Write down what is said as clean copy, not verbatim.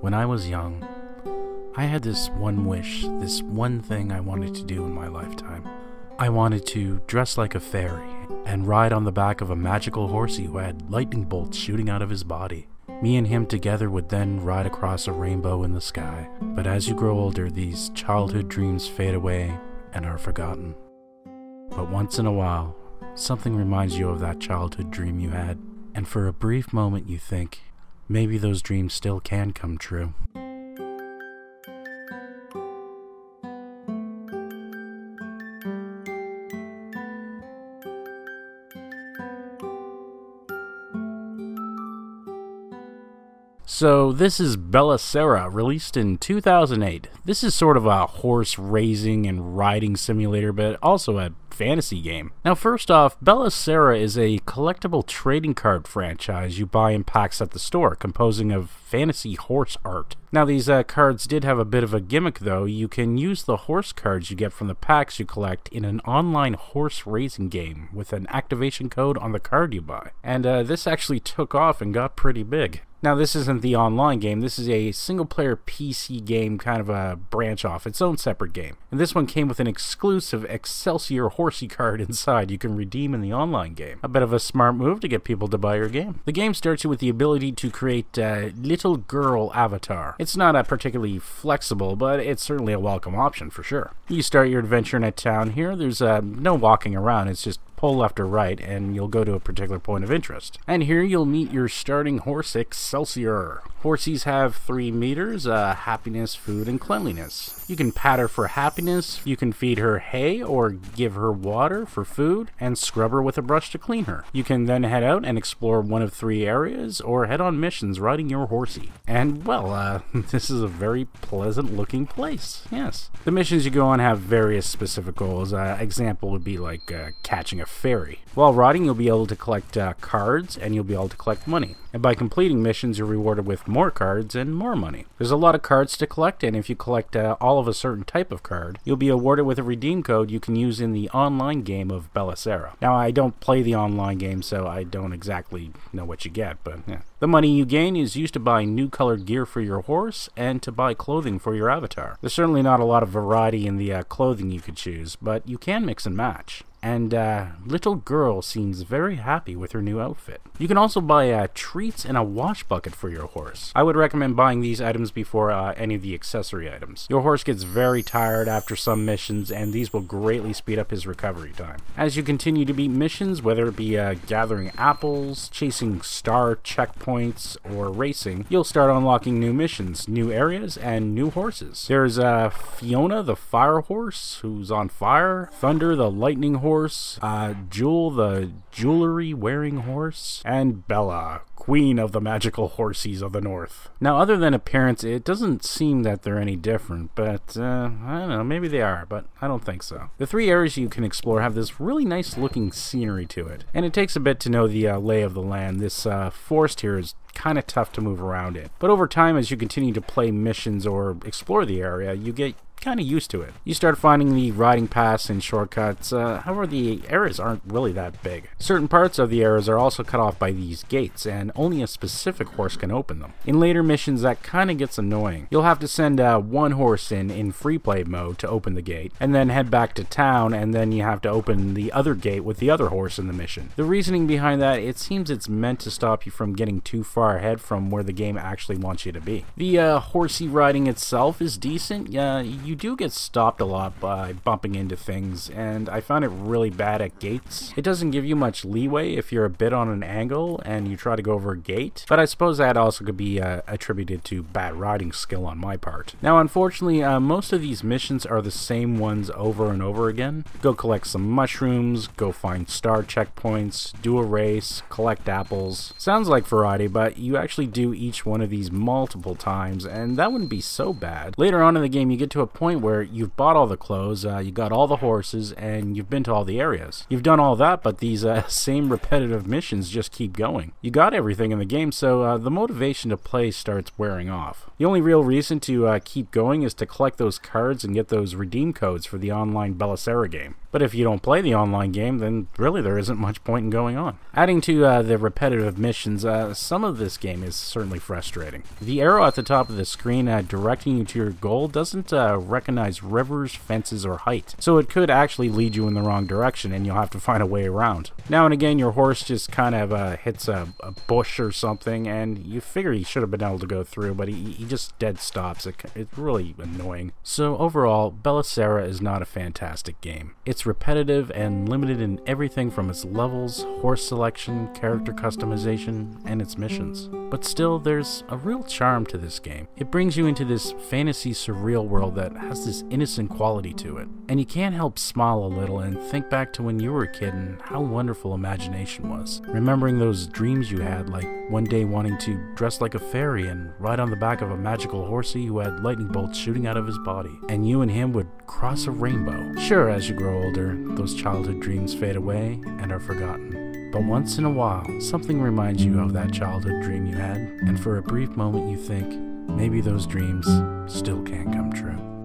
When I was young, I had this one wish, this one thing I wanted to do in my lifetime. I wanted to dress like a fairy and ride on the back of a magical horsey who had lightning bolts shooting out of his body. Me and him together would then ride across a rainbow in the sky. But as you grow older, these childhood dreams fade away and are forgotten. But once in a while, something reminds you of that childhood dream you had, and for a brief moment you think, maybe those dreams still can come true. So this is Bella Sara, released in 2008. This is sort of a horse racing and riding simulator, but also a fantasy game. Now first off, Bella Sara is a collectible trading card franchise you buy in packs at the store, composing of fantasy horse art. Now these cards did have a bit of a gimmick though. You can use the horse cards you get from the packs you collect in an online horse racing game with an activation code on the card you buy. And this actually took off and got pretty big. Now this isn't the online game, this is a single-player PC game, kind of a branch off, its own separate game. And this one came with an exclusive Excelsior horsey card inside you can redeem in the online game. A bit of a smart move to get people to buy your game. The game starts you with the ability to create a little girl avatar. It's not particularly flexible, but it's certainly a welcome option for sure. You start your adventure in a town here, there's no walking around, it's just pull left or right and you'll go to a particular point of interest. And here you'll meet your starting horse, Excelsior. Horsies have 3 meters, happiness, food, and cleanliness. You can pat her for happiness, you can feed her hay or give her water for food, and scrub her with a brush to clean her. You can then head out and explore one of 3 areas or head on missions riding your horsey. And well, this is a very pleasant looking place, yes. The missions you go on have various specific goals. Example would be like catching a fairy. While riding, you'll be able to collect cards and you'll be able to collect money. And by completing missions, you're rewarded with more cards and more money. There's a lot of cards to collect, and if you collect all of a certain type of card, you'll be awarded with a redeem code you can use in the online game of Bella Sara. Now, I don't play the online game, so I don't exactly know what you get, but yeah. The money you gain is used to buy new colored gear for your horse and to buy clothing for your avatar. There's certainly not a lot of variety in the clothing you could choose, but you can mix and match. And little girl seems very happy with her new outfit. You can also buy treats and a wash bucket for your horse. I would recommend buying these items before any of the accessory items. Your horse gets very tired after some missions, and these will greatly speed up his recovery time. As you continue to beat missions, whether it be gathering apples, chasing star checkpoints, or racing, you'll start unlocking new missions, new areas, and new horses. There's Fiona the fire horse, who's on fire, Thunder the lightning horse, Jewel the jewelry-wearing horse, and Bella, queen of the magical horsies of the north. Now, other than appearance, it doesn't seem that they're any different, but I don't know, maybe they are, but I don't think so. The 3 areas you can explore have this really nice looking scenery to it, and it takes a bit to know the lay of the land. This forest here is kind of tough to move around in, but over time, as you continue to play missions or explore the area, you get kind of used to it. You start finding the riding paths and shortcuts, however the areas aren't really that big. Certain parts of the areas are also cut off by these gates, and only a specific horse can open them. In later missions that kind of gets annoying. You'll have to send one horse in free play mode to open the gate, and then head back to town, and then you have to open the other gate with the other horse in the mission. The reasoning behind that, it seems it's meant to stop you from getting too far ahead from where the game actually wants you to be. The horsey riding itself is decent. You do get stopped a lot by bumping into things, and I found it really bad at gates. It doesn't give you much leeway if you're a bit on an angle and you try to go over a gate, but I suppose that also could be attributed to bad riding skill on my part. Now, unfortunately, most of these missions are the same ones over and over again. Go collect some mushrooms, go find star checkpoints, do a race, collect apples. Sounds like variety, but you actually do each one of these multiple times, and that wouldn't be so bad. Later on in the game, you get to a point where you've bought all the clothes, you got all the horses, and you've been to all the areas. You've done all that, but these same repetitive missions just keep going. You got everything in the game, so the motivation to play starts wearing off. The only real reason to keep going is to collect those cards and get those redeem codes for the online Bella Sara game. But if you don't play the online game, then really there isn't much point in going on. Adding to the repetitive missions, some of this game is certainly frustrating. The arrow at the top of the screen directing you to your goal doesn't recognize rivers, fences, or height, so it could actually lead you in the wrong direction and you'll have to find a way around. Now and again your horse just kind of hits a bush or something and you figure he should have been able to go through, but he just dead stops. It's really annoying. So overall, Bella Sara is not a fantastic game. It's repetitive and limited in everything from its levels, horse selection, character customization, and its missions. But still, there's a real charm to this game. It brings you into this fantasy surreal world that has this innocent quality to it. And you can't help smile a little and think back to when you were a kid and how wonderful imagination was. Remembering those dreams you had, like one day wanting to dress like a fairy and ride on the back of a magical horsey who had lightning bolts shooting out of his body. And you and him would cross a rainbow. Sure, as you grow older, those childhood dreams fade away and are forgotten. But once in a while, something reminds you of that childhood dream you had, and for a brief moment you think, maybe those dreams still can come true.